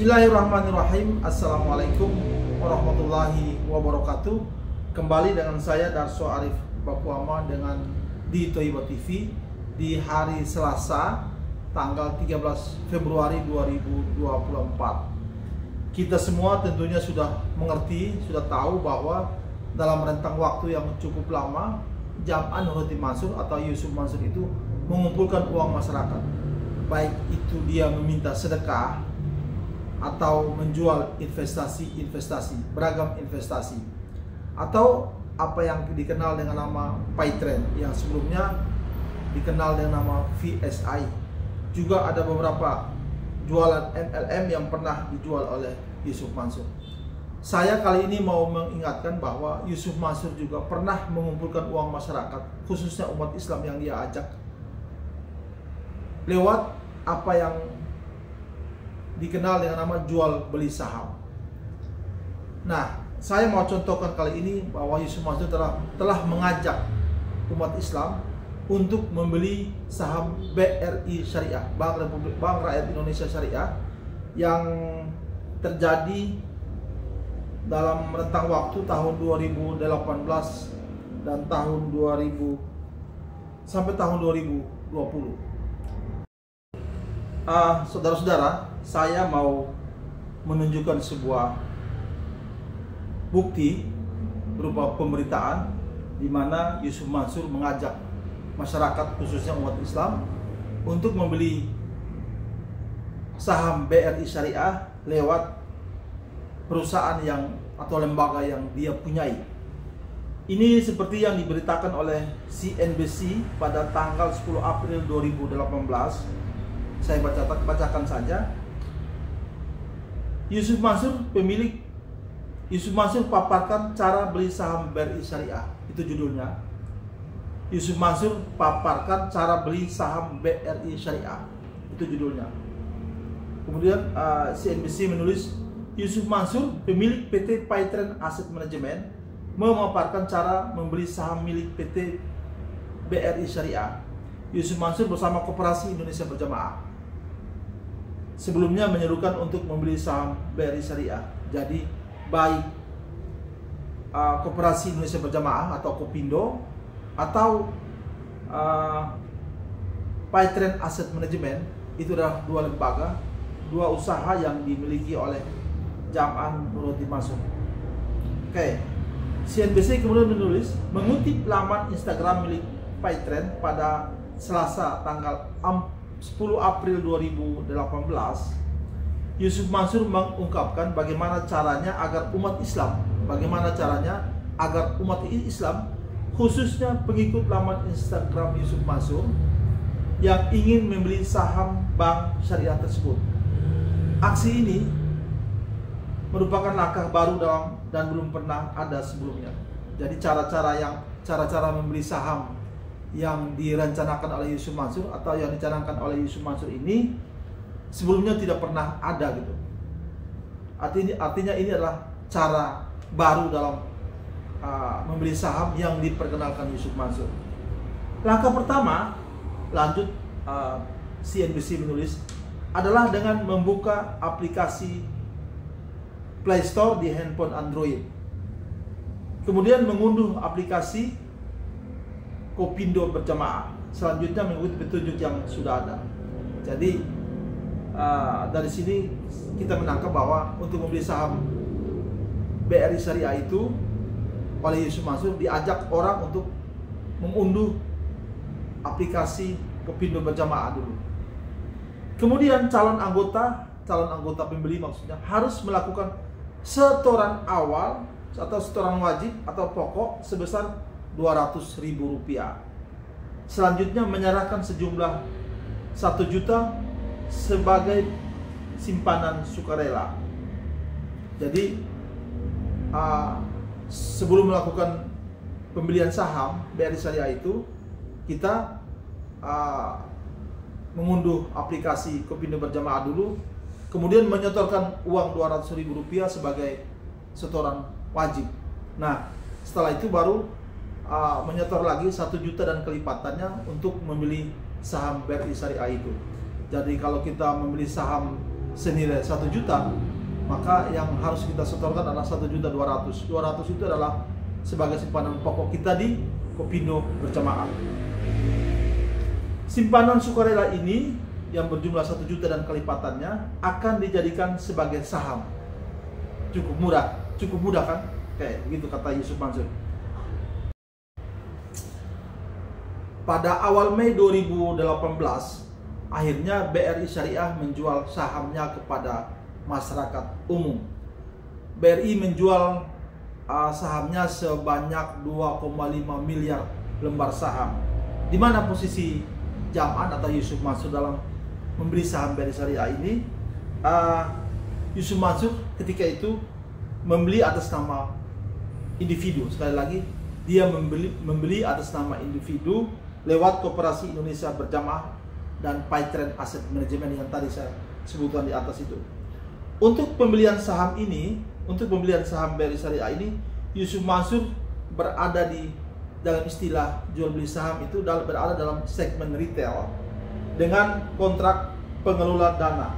Bismillahirrahmanirrahim. Assalamualaikum warahmatullahi wabarakatuh. Kembali dengan saya Darso Arif Bapuama dengan di Toiba TV di hari Selasa tanggal 13 Februari 2024. Kita semua tentunya sudah mengerti, sudah tahu bahwa dalam rentang waktu yang cukup lama Jam'an Nurhati Mansur atau Yusuf Mansur itu mengumpulkan uang masyarakat, baik itu dia meminta sedekah atau menjual investasi, beragam investasi, atau apa yang dikenal dengan nama Paytrend yang sebelumnya dikenal dengan nama VSI. Juga ada beberapa jualan MLM yang pernah dijual oleh Yusuf Mansur. Saya kali ini mau mengingatkan bahwa Yusuf Mansur juga pernah mengumpulkan uang masyarakat, khususnya umat Islam yang dia ajak, lewat apa yang dikenal dengan nama jual beli saham. Nah, saya mau contohkan kali ini bahwa Yusuf Mansur telah mengajak umat Islam untuk membeli saham BRI Syariah, Bank Rakyat Indonesia Syariah, yang terjadi dalam rentang waktu tahun 2018 dan tahun 2000 sampai tahun 2020. Saudara-saudara, saya mau menunjukkan sebuah bukti berupa pemberitaan di mana Yusuf Mansur mengajak masyarakat khususnya umat Islam untuk membeli saham BRI Syariah lewat perusahaan yang atau lembaga yang dia punyai. Ini seperti yang diberitakan oleh CNBC pada tanggal 10 April 2018. Saya bacakan saja. Yusuf Mansur paparkan cara beli saham BRI Syariah. Itu judulnya. Yusuf Mansur paparkan cara beli saham BRI Syariah. Itu judulnya. Kemudian CNBC menulis, Yusuf Mansur, pemilik PT Paytrend Asset Management, memaparkan cara membeli saham milik PT BRI Syariah. Yusuf Mansur bersama Koperasi Indonesia Berjamaah sebelumnya menyerukan untuk membeli saham BRI Syariah. Jadi baik Koperasi Indonesia Berjamaah atau Kopindo atau Paytrend Asset Management, itu adalah dua lembaga, dua usaha yang dimiliki oleh Jam'an Nurhati Mansur. Oke. CNBC kemudian menulis, mengutip laman Instagram milik Paytrend pada Selasa tanggal 10 April 2018, Yusuf Mansur mengungkapkan bagaimana caranya agar umat Islam, khususnya pengikut laman Instagram Yusuf Mansur yang ingin membeli saham bank syariah tersebut. Aksi ini merupakan langkah baru dan belum pernah ada sebelumnya. Jadi cara-cara membeli saham yang direncanakan oleh Yusuf Mansur atau yang dicanangkan oleh Yusuf Mansur ini sebelumnya tidak pernah ada gitu. Artinya ini adalah cara baru dalam membeli saham yang diperkenalkan Yusuf Mansur. Langkah pertama, lanjut CNBC menulis, adalah dengan membuka aplikasi Play Store di handphone Android. Kemudian mengunduh aplikasi Kopindo Berjamaah. Selanjutnya mengikuti petunjuk yang sudah ada. Jadi dari sini kita menangkap bahwa untuk membeli saham BRI Syariah itu oleh Yusuf Mansur diajak orang untuk mengunduh aplikasi Kopindo Berjamaah dulu. Kemudian calon anggota pembeli maksudnya harus melakukan setoran awal atau setoran wajib atau pokok sebesar Rp200.000. Selanjutnya menyerahkan sejumlah 1 juta sebagai simpanan sukarela. Jadi sebelum melakukan pembelian saham BRI Syariah itu, kita mengunduh aplikasi Kopindo Berjamaah dulu, kemudian menyetorkan uang Rp200.000 sebagai setoran wajib. Nah, setelah itu baru menyetor lagi 1 juta dan kelipatannya untuk membeli saham BRI Syariah itu. Jadi kalau kita membeli saham senilai 1 juta, maka yang harus kita setorkan adalah 1.200.000. 200 itu adalah sebagai simpanan pokok kita di Kopindu Berjamaah. Simpanan sukarela ini yang berjumlah 1 juta dan kelipatannya akan dijadikan sebagai saham. Cukup mudah kan? Kayak begitu kata Yusuf Mansur. Pada awal Mei 2018, akhirnya BRI Syariah menjual sahamnya kepada masyarakat umum. BRI menjual sahamnya sebanyak 2,5 miliar lembar saham. Di mana posisi Jam'an atau Yusuf Mansur dalam membeli saham BRI Syariah ini? Yusuf Mansur ketika itu membeli atas nama individu. Sekali lagi, dia membeli atas nama individu lewat Koperasi Indonesia Berjamaah dan Paitren Asset Management yang tadi saya sebutkan di atas itu. Untuk pembelian saham ini, untuk pembelian saham BRI Syariah ini, Yusuf Mansur berada di dalam istilah jual beli saham itu berada dalam segmen retail dengan kontrak pengelola dana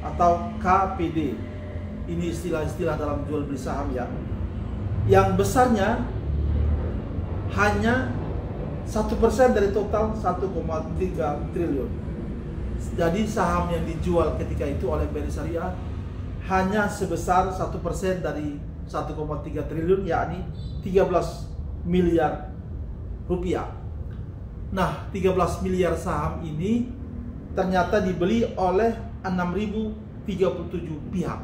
atau KPD. Ini istilah-istilah dalam jual beli saham ya. Yang besarnya hanya 1% dari total 1,3 triliun. Jadi saham yang dijual ketika itu oleh BRI Syariah hanya sebesar 1% dari 1,3 triliun, yakni 13 miliar rupiah. Nah, 13 miliar saham ini ternyata dibeli oleh 6.037 pihak.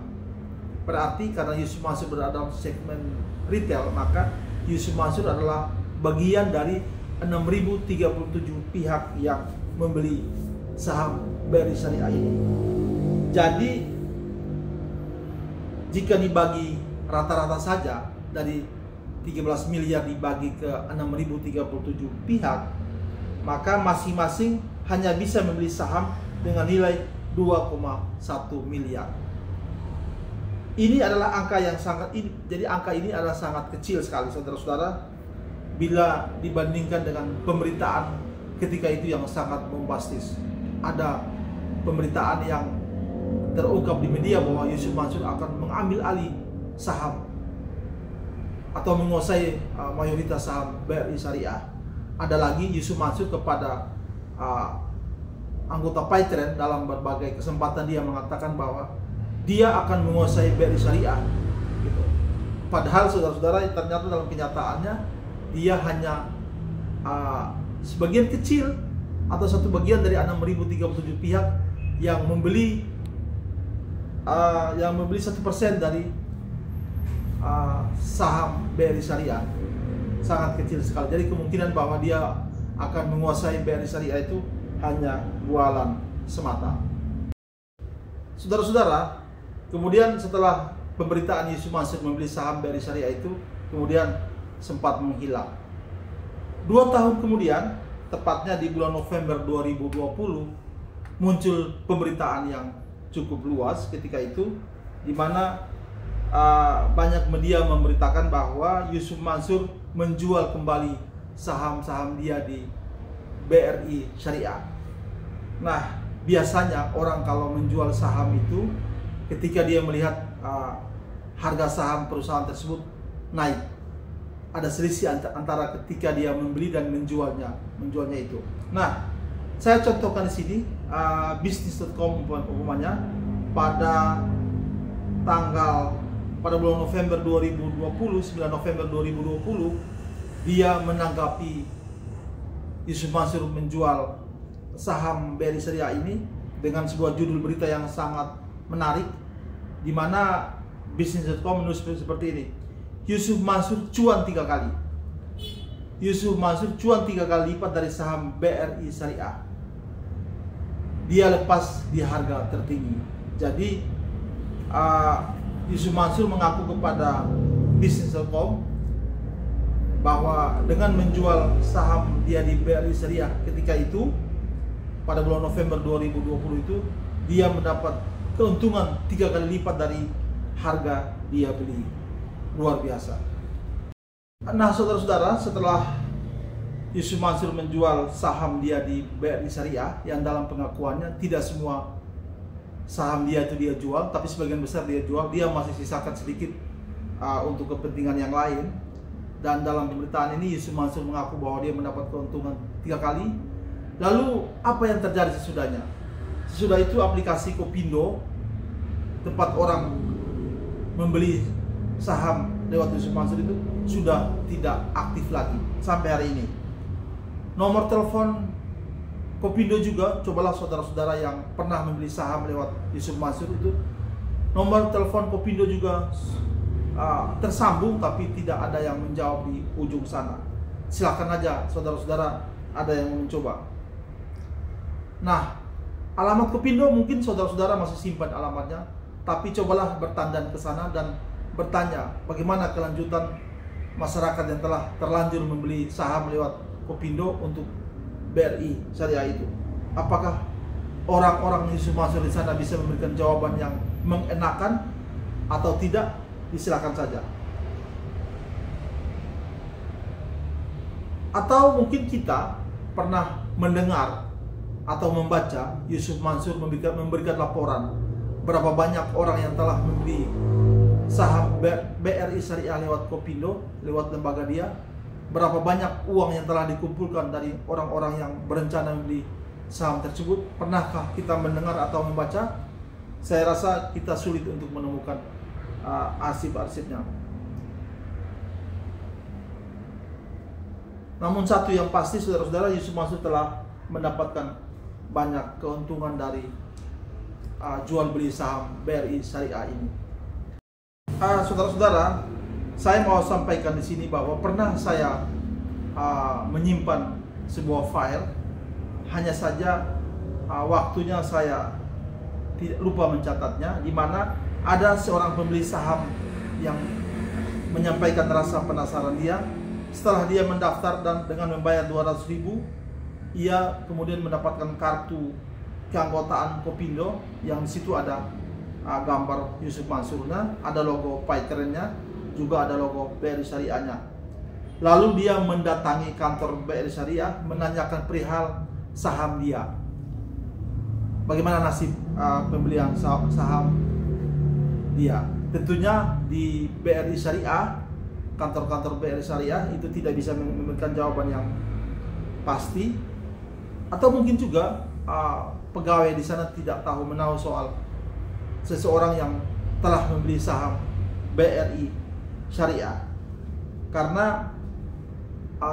Berarti karena Yusuf Mansur berada dalam segmen retail, maka Yusuf Mansur adalah bagian dari 6.037 pihak yang membeli saham BRI Syariah ini. Jadi jika dibagi rata-rata saja, dari 13 miliar dibagi ke 6.037 pihak, maka masing-masing hanya bisa membeli saham dengan nilai 2,1 miliar. Ini adalah angka yang jadi angka ini adalah sangat kecil sekali, saudara-saudara, bila dibandingkan dengan pemberitaan ketika itu yang sangat bombastis. Ada pemberitaan yang terungkap di media bahwa Yusuf Mansur akan mengambil alih saham atau menguasai mayoritas saham BRI Syariah. Ada lagi Yusuf Mansur kepada anggota Paitren dalam berbagai kesempatan dia mengatakan bahwa dia akan menguasai BRI Syariah gitu. Padahal saudara-saudara, ternyata dalam kenyataannya dia hanya sebagian kecil atau satu bagian dari 6.037 pihak yang membeli 1% dari saham BRI Syariah. Sangat kecil sekali. Jadi kemungkinan bahwa dia akan menguasai BRI Syariah itu hanya bualan semata. Saudara-saudara, kemudian setelah pemberitaan Yusuf Mansur membeli saham BRI Syariah itu kemudian sempat menghilang. 2 tahun kemudian, tepatnya di bulan November 2020, muncul pemberitaan yang cukup luas ketika itu, di mana banyak media memberitakan bahwa Yusuf Mansur menjual kembali saham-saham dia di BRI Syariah. Nah, biasanya orang kalau menjual saham itu, ketika dia melihat harga saham perusahaan tersebut naik, ada selisih antara ketika dia membeli dan menjualnya itu. Nah, saya contohkan di sini bisnis.com umpamanya pada bulan November 2020, 9 November 2020, dia menanggapi Yusuf Mansur menjual saham BRI Syariah ini dengan sebuah judul berita yang sangat menarik, di mana bisnis.com menulis seperti ini: Yusuf Mansur cuan 3 kali. Yusuf Mansur cuan 3 kali lipat dari saham BRI Syariah. Dia lepas di harga tertinggi. Jadi Yusuf Mansur mengaku kepada bisnis.com bahwa dengan menjual saham dia di BRI Syariah ketika itu pada bulan November 2020 itu, dia mendapat keuntungan 3 kali lipat dari harga dia beli. Luar biasa. Nah, saudara-saudara, setelah Yusuf Mansur menjual saham dia di BRI Syariah, yang dalam pengakuannya tidak semua saham dia itu dia jual, tapi sebagian besar dia jual, dia masih sisakan sedikit untuk kepentingan yang lain. Dan dalam pemberitaan ini Yusuf Mansur mengaku bahwa dia mendapat keuntungan 3 kali. Lalu apa yang terjadi sesudahnya? Sesudah itu aplikasi Kopindo, tempat orang membeli saham lewat Yusuf Mansur, itu sudah tidak aktif lagi sampai hari ini. Nomor telepon Kopindo juga, cobalah saudara-saudara yang pernah membeli saham lewat Yusuf Mansur itu, nomor telepon Kopindo juga tersambung tapi tidak ada yang menjawab di ujung sana. Silakan aja saudara-saudara ada yang mencoba. Nah, alamat Kopindo mungkin saudara-saudara masih simpan alamatnya, tapi cobalah bertanda ke sana dan bertanya bagaimana kelanjutan masyarakat yang telah terlanjur membeli saham lewat Kopindo untuk BRI Syariah itu. Apakah orang-orang Yusuf Mansur di sana bisa memberikan jawaban yang mengenakan atau tidak? Silakan saja. Atau mungkin kita pernah mendengar atau membaca Yusuf Mansur memberikan laporan berapa banyak orang yang telah membeli saham BRI Syariah lewat Kopindo, lewat lembaga dia, berapa banyak uang yang telah dikumpulkan dari orang-orang yang berencana membeli saham tersebut. Pernahkah kita mendengar atau membaca? Saya rasa kita sulit untuk menemukan arsip-arsipnya. Namun satu yang pasti saudara-saudara, Yusuf Mansur telah mendapatkan banyak keuntungan dari jual beli saham BRI Syariah ini. Saudara-saudara, saya mau sampaikan di sini bahwa pernah saya menyimpan sebuah file, hanya saja waktunya saya tidak lupa mencatatnya, di mana ada seorang pembeli saham yang menyampaikan rasa penasaran dia. Setelah dia mendaftar dan dengan membayar 200.000, ia kemudian mendapatkan kartu keanggotaan Kopindo yang di situ ada gambar Yusuf Mansurnya, ada logo Paitrennya, juga ada logo BRI Syariahnya. Lalu dia mendatangi kantor BRI Syariah menanyakan perihal saham dia. Bagaimana nasib pembelian saham dia? Tentunya di BRI Syariah, kantor-kantor BRI Syariah itu tidak bisa memberikan jawaban yang pasti, atau mungkin juga pegawai di sana tidak tahu menahu soal seseorang yang telah membeli saham BRI Syariah, karena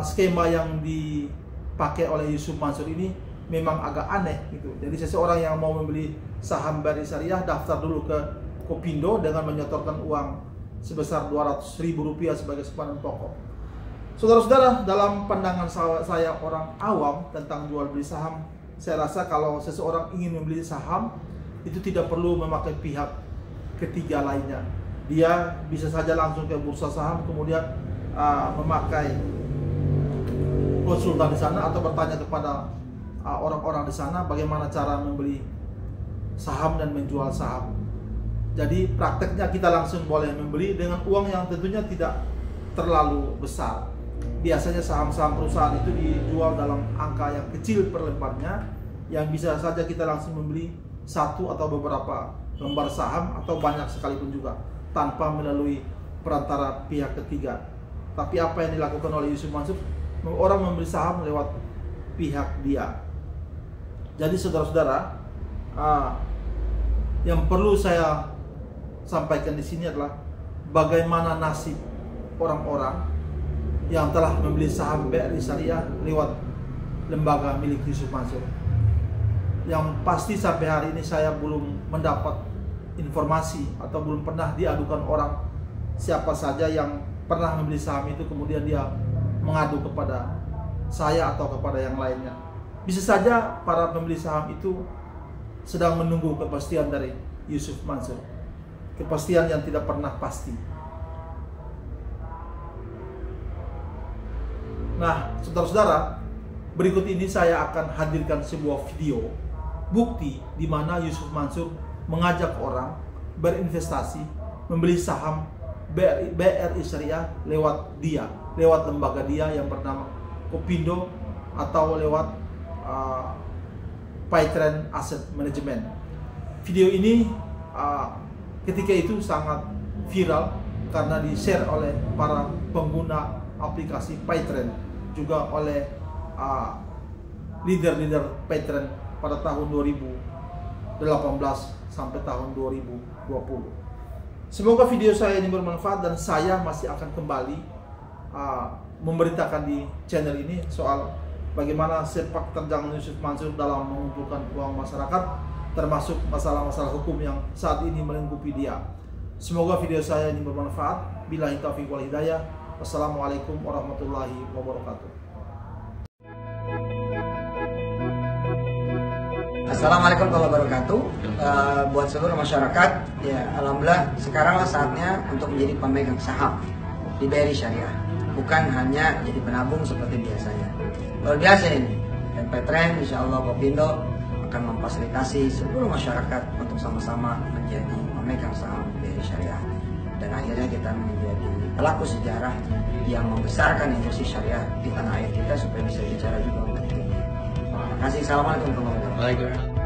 skema yang dipakai oleh Yusuf Mansur ini memang agak aneh gitu. Jadi seseorang yang mau membeli saham BRI Syariah daftar dulu ke Kopindo dengan menyetorkan uang sebesar Rp200.000 sebagai simpanan pokok. Saudara-saudara, dalam pandangan saya orang awam tentang jual beli saham, saya rasa kalau seseorang ingin membeli saham itu tidak perlu memakai pihak ketiga lainnya. Dia bisa saja langsung ke bursa saham, kemudian memakai konsultan di sana atau bertanya kepada orang-orang di sana bagaimana cara membeli saham dan menjual saham. Jadi prakteknya kita langsung boleh membeli dengan uang yang tentunya tidak terlalu besar. Biasanya saham-saham perusahaan itu dijual dalam angka yang kecil per lembarnya, yang bisa saja kita langsung membeli satu atau beberapa lembar saham atau banyak sekalipun juga tanpa melalui perantara pihak ketiga. Tapi apa yang dilakukan oleh Yusuf Mansur, orang membeli saham lewat pihak dia. Jadi saudara-saudara, yang perlu saya sampaikan di sini adalah bagaimana nasib orang-orang yang telah membeli saham BRI Syariah lewat lembaga milik Yusuf Mansur. Yang pasti sampai hari ini saya belum mendapat informasi atau belum pernah diadukan orang siapa saja yang pernah membeli saham itu kemudian dia mengadu kepada saya atau kepada yang lainnya. Bisa saja para pembeli saham itu sedang menunggu kepastian dari Yusuf Mansur, kepastian yang tidak pernah pasti. Nah, saudara-saudara, berikut ini saya akan hadirkan sebuah video bukti di mana Yusuf Mansur mengajak orang berinvestasi membeli saham BRI Syariah lewat dia, lewat lembaga dia yang bernama Kopindo atau lewat Paitren Asset Management. video ini ketika itu sangat viral karena di-share oleh para pengguna aplikasi PayTrend, juga oleh leader-leader PayTrend pada tahun 2018 sampai tahun 2020. Semoga video saya ini bermanfaat dan saya masih akan kembali memberitakan di channel ini soal bagaimana sepak terjang Yusuf Mansur dalam mengumpulkan uang masyarakat, termasuk masalah-masalah hukum yang saat ini melingkupi dia. Semoga video saya ini bermanfaat. Billahi taufiq wal hidayah. Wassalamualaikum warahmatullahi wabarakatuh. Assalamualaikum warahmatullahi wabarakatuh. Buat seluruh masyarakat, ya alhamdulillah sekaranglah saatnya untuk menjadi pemegang saham di BRI Syariah, bukan hanya jadi penabung seperti biasanya. Luar biasa ini. Dan PayTrend insyaallah Popindo akan memfasilitasi seluruh masyarakat untuk sama-sama menjadi pemegang saham BRI Syariah, dan akhirnya kita menjadi pelaku sejarah yang membesarkan industri syariah di tanah air kita supaya bisa bicara juga untuk dunia. Terima kasih. Assalamualaikum warahmatullahi wabarakatuh.